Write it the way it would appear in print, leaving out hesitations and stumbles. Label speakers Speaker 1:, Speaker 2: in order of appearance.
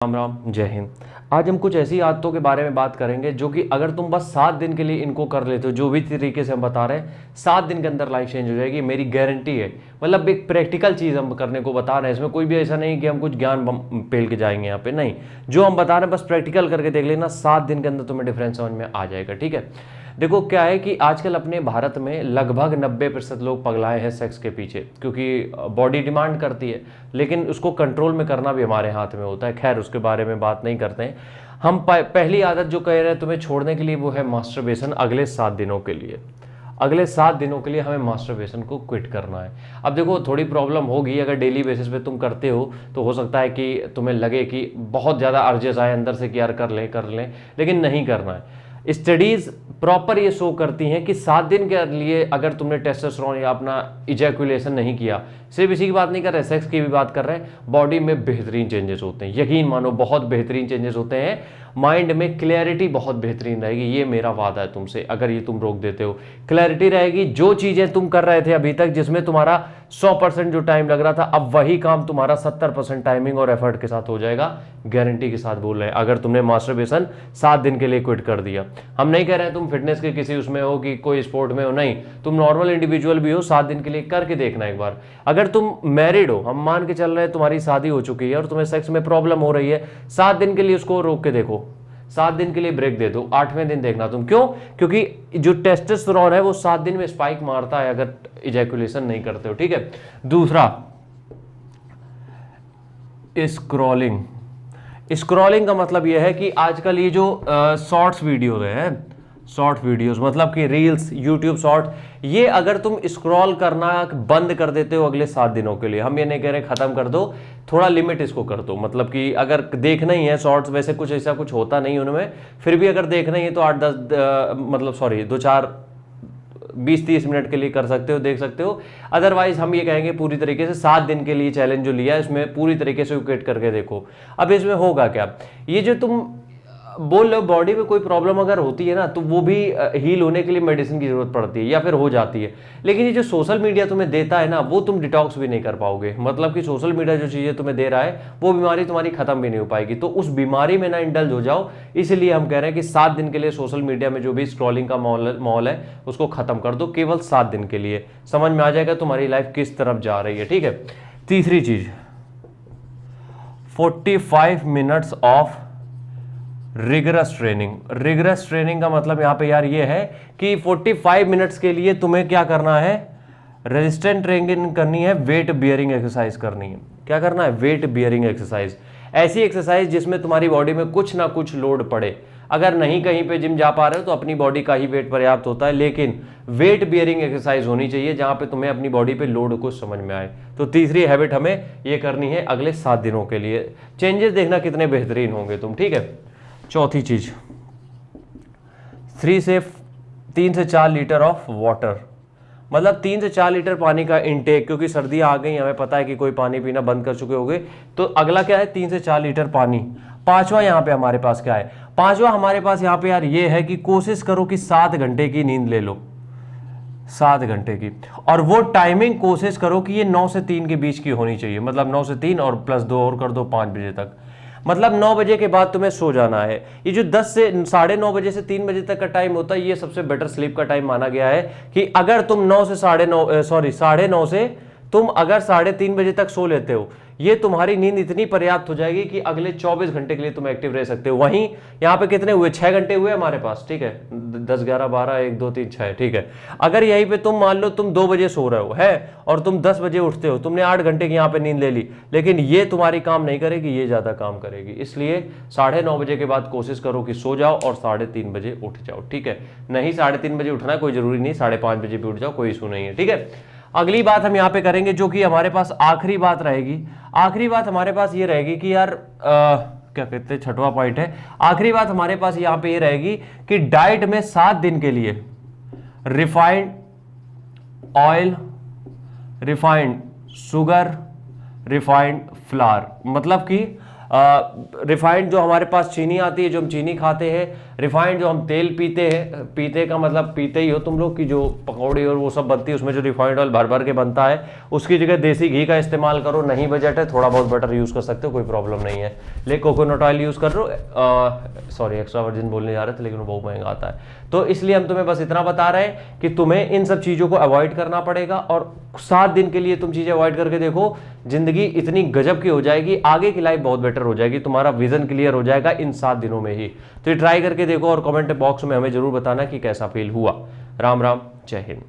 Speaker 1: राम राम, जय हिंद। आज हम कुछ ऐसी आदतों के बारे में बात करेंगे जो कि अगर तुम बस 7 दिन के लिए इनको कर लेते हो, जो भी तरीके से हम बता रहे हैं, 7 दिन के अंदर लाइफ चेंज हो जाएगी, मेरी गारंटी है। मतलब एक प्रैक्टिकल चीज़ हम करने को बता रहे हैं, इसमें कोई भी ऐसा नहीं कि हम कुछ ज्ञान पेल के जाएंगे यहाँ पे, नहीं। जो हम बता रहे हैं बस प्रैक्टिकल करके देख लेना, 7 दिन के अंदर तुम्हें डिफरेंस समझ में आ जाएगा। ठीक है, देखो क्या है कि आजकल अपने भारत में लगभग 90% लोग पगलाए हैं सेक्स के पीछे, क्योंकि बॉडी डिमांड करती है, लेकिन उसको कंट्रोल में करना भी हमारे हाथ में होता है। खैर, उसके बारे में बात नहीं करते हैं हम। पहली आदत जो कह रहे हैं तुम्हें छोड़ने के लिए, वो है मास्टरबेशन। अगले 7 दिनों के लिए, अगले 7 दिनों के लिए हमें मास्टरबेशन को क्विट करना है। अब देखो, थोड़ी प्रॉब्लम होगी, अगर डेली बेसिस पे तुम करते हो तो हो सकता है कि तुम्हें लगे कि बहुत ज़्यादा अर्जेस आए अंदर से कि यार कर लें, लेकिन नहीं करना है। स्टडीज प्रॉपर ये शो करती हैं कि 7 दिन के लिए अगर तुमने टेस्टोस्टेरोन या अपना इजैकुलेशन नहीं किया, सिर्फ इसी की बात नहीं कर रहे, सेक्स की भी बात कर रहे हैं, बॉडी में बेहतरीन चेंजेस होते हैं। यकीन मानो, बहुत बेहतरीन चेंजेस होते हैं। माइंड में क्लैरिटी बहुत बेहतरीन रहेगी, ये मेरा वादा है तुमसे। अगर ये तुम रोक देते हो, क्लैरिटी रहेगी। जो चीज़ें तुम कर रहे थे अभी तक, जिसमें तुम्हारा 100% जो टाइम लग रहा था, अब वही काम तुम्हारा 70% टाइमिंग और एफर्ट के साथ हो जाएगा। गारंटी के साथ बोल रहे हैं, अगर तुमने मास्टरबेशन 7 दिन के लिए क्विट कर दिया। हम नहीं कह रहे हैं तुम फिटनेस के किसी उसमें हो कि कोई स्पोर्ट में हो, नहीं, तुम नॉर्मल इंडिविजुअल भी हो, 7 दिन के लिए करके देखना एक बार। अगर तुम मैरिड हो, हम मान के चल रहे हैं तुम्हारी शादी हो चुकी है और तुम्हें सेक्स में प्रॉब्लम हो रही है, 7 दिन के लिए उसको रोक के देखो, 7 दिन के लिए ब्रेक दे दो, 8वें दिन देखना तुम। क्यों? क्योंकि जो टेस्टोस्टेरोन है वो 7 दिन में स्पाइक मारता है अगर इजैकुलेशन नहीं करते हो। ठीक है। दूसरा, स्क्रॉलिंग। स्क्रॉलिंग का मतलब यह है कि आजकल ये जो शॉर्ट्स वीडियो है, शॉर्ट वीडियोस मतलब कि रील्स, यूट्यूब शॉर्ट, ये अगर तुम स्क्रॉल करना बंद कर देते हो अगले 7 दिनों के लिए, हम ये नहीं कह रहे खत्म कर दो, थोड़ा लिमिट इसको कर दो। मतलब कि अगर देखना ही है शॉर्ट्स, वैसे कुछ ऐसा कुछ होता नहीं उनमें, फिर भी अगर देखना ही है तो 8-10 मतलब सॉरी 2-4 20-30 मिनट के लिए कर सकते हो, देख सकते हो। अदरवाइज हम ये कहेंगे पूरी तरीके से 7 दिन के लिए चैलेंज जो लिया है, इसमें पूरी तरीके से क्विट करके देखो। अब इसमें होगा क्या, ये जो तुम बोल लो बॉडी में कोई प्रॉब्लम अगर होती है ना, तो वो भी हील होने के लिए मेडिसिन की जरूरत पड़ती है या फिर हो जाती है। लेकिन ये जो सोशल मीडिया तुम्हें देता है ना, वो तुम डिटॉक्स भी नहीं कर पाओगे। मतलब कि सोशल मीडिया जो चीज़ें तुम्हें दे रहा है, वो बीमारी तुम्हारी खत्म भी नहीं हो पाएगी। तो उस बीमारी में ना इंडल्ज हो जाओ। इसलिए हम कह रहे हैं कि 7 दिन के लिए सोशल मीडिया में जो भी स्क्रॉलिंग का माहौल है, उसको खत्म कर दो, केवल 7 दिन के लिए। समझ में आ जाएगा तुम्हारी लाइफ किस तरफ जा रही है। ठीक है। तीसरी चीज, 45 minutes of rigorous training. Rigorous training का मतलब यहां पे यार ये है कि 45 मिनट्स के लिए तुम्हें क्या करना है, रेजिस्टेंट ट्रेनिंग करनी है, वेट बियरिंग एक्सरसाइज करनी है। क्या करना है? Weight bearing exercise. ऐसी एक्सरसाइज जिसमें तुम्हारी बॉडी में कुछ ना कुछ लोड पड़े। अगर नहीं कहीं पे जिम जा पा रहे हो तो अपनी बॉडी का ही वेट पर्याप्त होता है, लेकिन वेट बियरिंग एक्सरसाइज होनी चाहिए जहां पे तुम्हें अपनी बॉडी पे लोड कुछ समझ में आए। तो तीसरी हैबिट हमें ये करनी है अगले 7 दिनों के लिए। चेंजेस देखना कितने बेहतरीन होंगे तुम। ठीक है। चौथी चीज, 3 से 4 लीटर ऑफ वाटर। मतलब 3 से 4 लीटर पानी का इनटेक, क्योंकि सर्दियां आ गई, हमें पता है कि कोई पानी पीना बंद कर चुके होंगे। तो अगला क्या है? 3 से 4 लीटर पानी। पांचवा यहां पे हमारे पास क्या है? पांचवा हमारे पास यहां पे यार ये है कि कोशिश करो कि 7 घंटे की नींद ले लो, 7 घंटे की। और वो टाइमिंग कोशिश करो कि ये 9 से 3 के बीच की होनी चाहिए। मतलब 9 से 3 और प्लस 2 और कर दो, 5 बजे तक। मतलब 9 बजे के बाद तुम्हें सो जाना है। ये जो 10 से 9:30 बजे से 3 बजे तक का टाइम होता है, ये सबसे बेटर स्लीप का टाइम माना गया है। कि अगर तुम 9 से 9:30 से तुम अगर 3:30 बजे तक सो लेते हो, ये तुम्हारी नींद इतनी पर्याप्त हो जाएगी कि अगले 24 घंटे के लिए तुम एक्टिव रह सकते हो। वहीं यहाँ पे कितने हुए? 6 घंटे हुए हमारे पास। ठीक है, 10, 11, 12, 1, 2, 3, 6। ठीक है। अगर यहीं पे तुम मान लो तुम 2 बजे सो रहे हो है और तुम 10 बजे उठते हो, तुमने 8 घंटे की यहाँ पे नींद ले ली, लेकिन ये तुम्हारी काम नहीं करेगी, ये ज्यादा काम करेगी। इसलिए 9:30 बजे के बाद कोशिश करो कि सो जाओ और 3:30 बजे उठ जाओ। ठीक है। नहीं 3:30 बजे उठना है, कोई जरूरी नहीं, 5:30 बजे भी उठ जाओ, कोई इशू नहीं है। ठीक है। अगली बात हम यहाँ पे करेंगे, जो कि हमारे पास आखिरी बात रहेगी। आखिरी बात हमारे पास ये रहेगी कि यार क्या कहते हैं, 6वां पॉइंट है। आखिरी बात हमारे पास यहाँ पे ये रहेगी कि डाइट में 7 दिन के लिए refined oil, refined sugar, refined flour, मतलब कि रिफाइंड जो हमारे पास चीनी आती है, जो हम चीनी खाते हैं, रिफाइंड जो हम तेल पीते हैं, पीते का मतलब पीते ही हो तुम लोग, की जो पकौड़ी और वो सब बनती है उसमें जो रिफाइंड ऑयल भर भर के बनता है, उसकी जगह देसी घी का इस्तेमाल करो। नहीं बजट है, थोड़ा बहुत बटर यूज़ कर सकते हो, कोई प्रॉब्लम नहीं है। लेकिन कोकोनट ऑयल यूज़ कर लो, सॉरी एक्स्ट्रा वर्जिन बोलने जा रहे थे लेकिन वो बहुत महंगा आता है। तो इसलिए हम तुम्हें बस इतना बता रहे हैं कि तुम्हें इन सब चीज़ों को अवॉइड करना पड़ेगा, और 7 दिन के लिए तुम चीज़ें अवॉइड करके देखो, जिंदगी इतनी गजब की हो जाएगी, आगे की लाइफ बहुत बेटर हो जाएगी, तुम्हारा विजन क्लियर हो जाएगा इन 7 दिनों में ही। तो ये ट्राई करके देखो और कमेंट बॉक्स में हमें जरूर बताना कि कैसा फील हुआ। राम राम, जय हिंद।